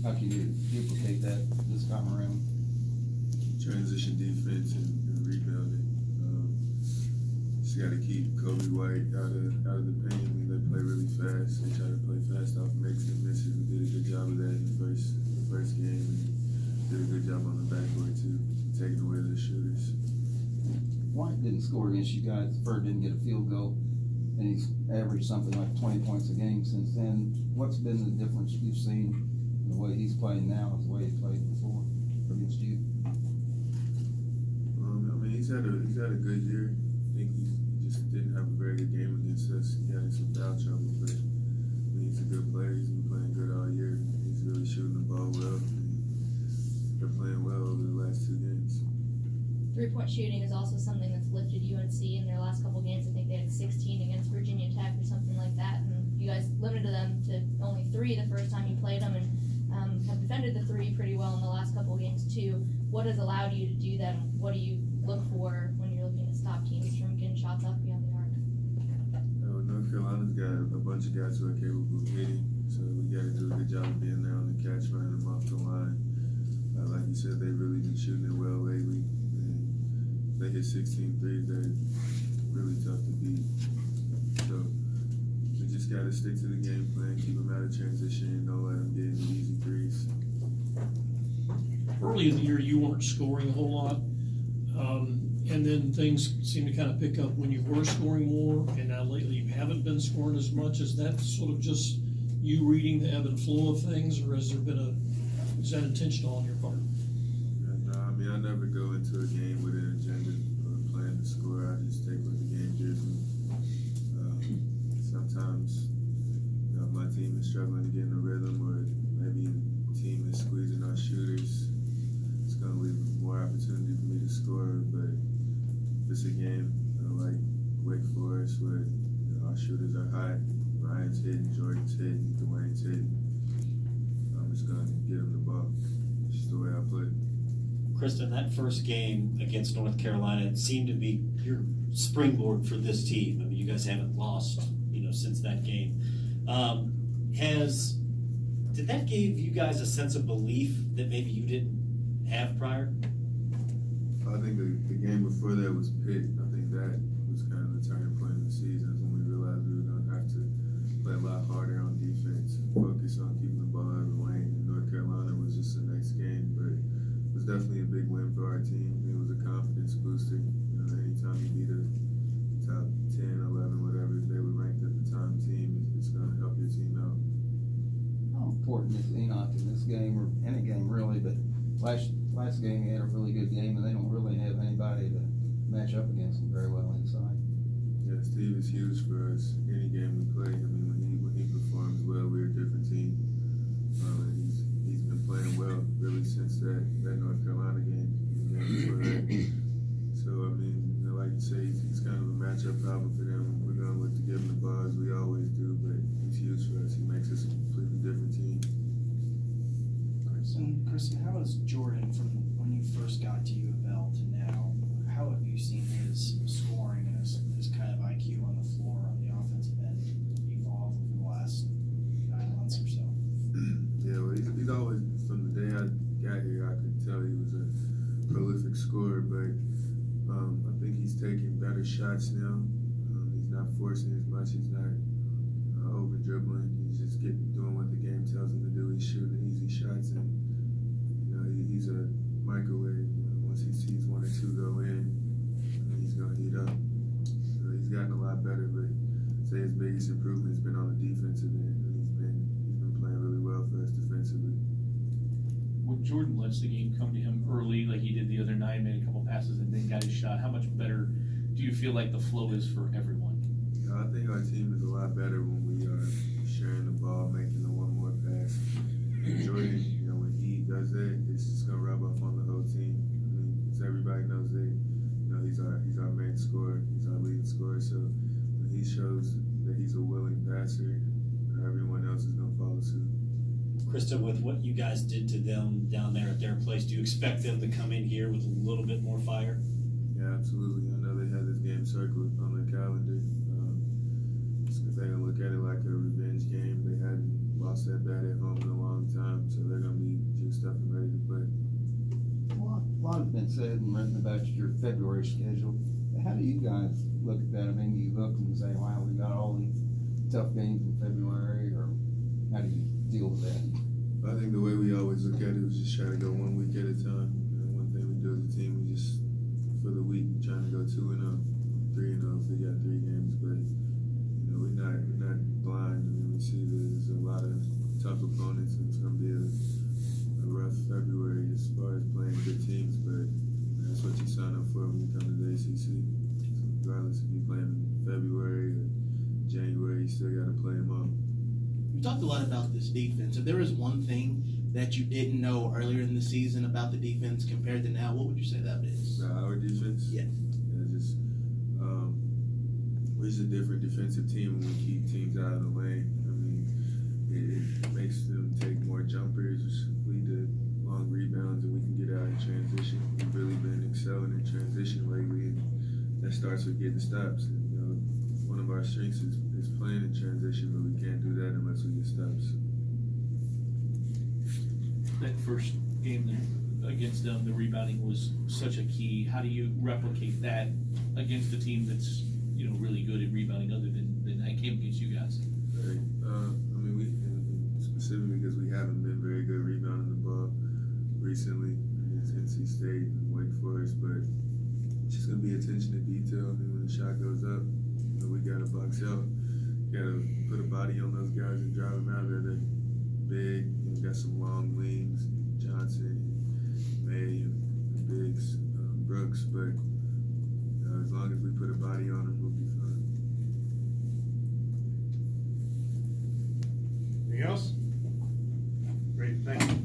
How can you duplicate that this time around? Transition defense and rebounding. Just got to keep Kobe White out of the paint. I mean, they play really fast. They try to play fast off mix and misses. We did a good job of that in the first game, and did a good job on the backboard too, taking away their shooters. White didn't score against you guys. Bird didn't get a field goal, and he's averaged something like 20 points a game since then. What's been the difference you've seen in the way he's playing now as the way he played before against you? I mean, he's had a good year. I think he just didn't have a very good game against us. He had some foul trouble, but I mean, he's a good player. He's been playing good all year. He's really shooting the ball well. They're playing well over the last 2 games. 3-point shooting is also something that's lifted UNC in their last couple games. I think they had 16 against Virginia Tech or something like that, and you guys limited them to only 3 the first time you played them, and have defended the 3 pretty well in the last couple games too. What has allowed you to do that, and what do you look for when you're looking to stop teams from getting shots off beyond the arc? North Carolina's got a bunch of guys who are capable of hitting, so we got to do a good job of being there on the catch, running them off the line. Like you said, they've really been shooting it well lately. They hit 16 threes, they're really tough to beat. So we just got to stick to the game plan, keep them out of transition, and don't let them get into easy threes. Early in the year, you weren't scoring a whole lot, and then things seem to kind of pick up when you were scoring more, and now lately you haven't been scoring as much. Is that sort of just you reading the ebb and flow of things, or is that intentional on your part? I mean, I never go into a game with an agenda or a plan to score. I just take what the game gives me. Sometimes, my team is struggling to get in a rhythm, or maybe the team is squeezing our shooters. It's going to leave more opportunity for me to score. But if it's a game like Wake Forest, where our shooters are hot, Ryan's hitting, Jordan's hitting, Dwayne's hitting, I'm just going to get him the ball. It's just the way I play. Kristen, that first game against North Carolina seemed to be your springboard for this team. I mean, you guys haven't lost, since that game. Did that give you guys a sense of belief that maybe you didn't have prior? I think the game before that was Pitt. I think that was kind of the turning point in the season, when we realized we were going to have to play a lot harder on defense, focus on keeping the ball out of the lane. And North Carolina was just the next game, but it was definitely a big win for our team. It was a confidence booster. Anytime you beat a top 10, 11, whatever they were ranked at the time team, it's going to help your team out. How important is Enoch in this game, or any game really, but last game he had a really good game, and they don't really have anybody to match up against him very well inside. Yeah, Steve is huge for us. Any game we play, I mean, when he performs well, we're a different team. And he's been playing well really since that North Carolina game. So I mean, like you say, he's kind of a matchup problem for them. We're gonna look to give him the ball as we always do, but he's huge for us. He makes us a completely different team. Kristen, how has Jordan, from when you first got to U of L to now, how have you seen his scoring and his kind of IQ on the floor on the offensive end evolve over the last 9 months or so? Yeah, well, he's always, from the day I got here, I could tell he was a prolific scorer, but I think he's taking better shots now. He's not forcing as much. He's not over dribbling. He's just doing what the game tells him to do. He's shooting easy shots, and he's a microwave. Once he sees 1 or 2 go in, he's gonna heat up. So he's gotten a lot better, but I'd say his biggest improvement has been on the defensive end. He's been playing really well for us defensively. When Jordan lets the game come to him early, like he did the other night, made a couple passes and then got his shot, how much better do you feel like the flow is for everyone? I think our team is a lot better when we are sharing the ball, making the one more pass. Jordan, when he does that, it's just gonna rub off on the whole team. I mean, because everybody knows that, he's our main scorer, he's our leading scorer. So when he shows that he's a willing passer, everyone else is gonna follow suit. Krista, with what you guys did to them down there at their place, do you expect them to come in here with a little bit more fire? Yeah, absolutely. I know they had this game circled on their calendar. They're going to look at it like a revenge game. They hadn't lost that bad at home in a long time, so they're going to lot has been said and written about your February schedule. How do you guys look at that? I mean, do you look and say, wow, we got all these tough games in February, or how do you deal with that? I think the way we always look at it was just try to go 1 week at a time. One thing we do as a team, we just, for the week, trying to go 2-0, 3-0 if we got 3 games, but, we're not blind. I mean, we see there's a lot of tough opponents, and it's going to be a rough February as far as playing good teams, but that's what you sign up for when you come to the ACC. So regardless if you play in February or January, you still got to play them all. We talked a lot about this defense. If there was one thing that you didn't know earlier in the season about the defense compared to now, what would you say that is? Our defense? Yeah. Just, we're just a different defensive team when we keep teams out of the lane. I mean, it makes them take more jumpers, lead to long rebounds, and we can get out in transition. We've really been excelling in transition lately, and that starts with getting stops. One of our strengths is playing in transition, but we can't do that unless we get stops. That first game there against them, the rebounding was such a key. How do you replicate that against a team that's, really good at rebounding other than that game against you guys? Right. I mean, specifically because we haven't been very good rebounding the ball recently against NC State and Wake Forest, but it's just going to be attention to detail. I mean, when the shot goes up, we got to box out. Got to put a body on those guys and drive them out there. They're big, got some long wings, Johnson, May, and Biggs, Brooks, but as long as we put a body on them, we'll be fine. Anything else? Great, thank you.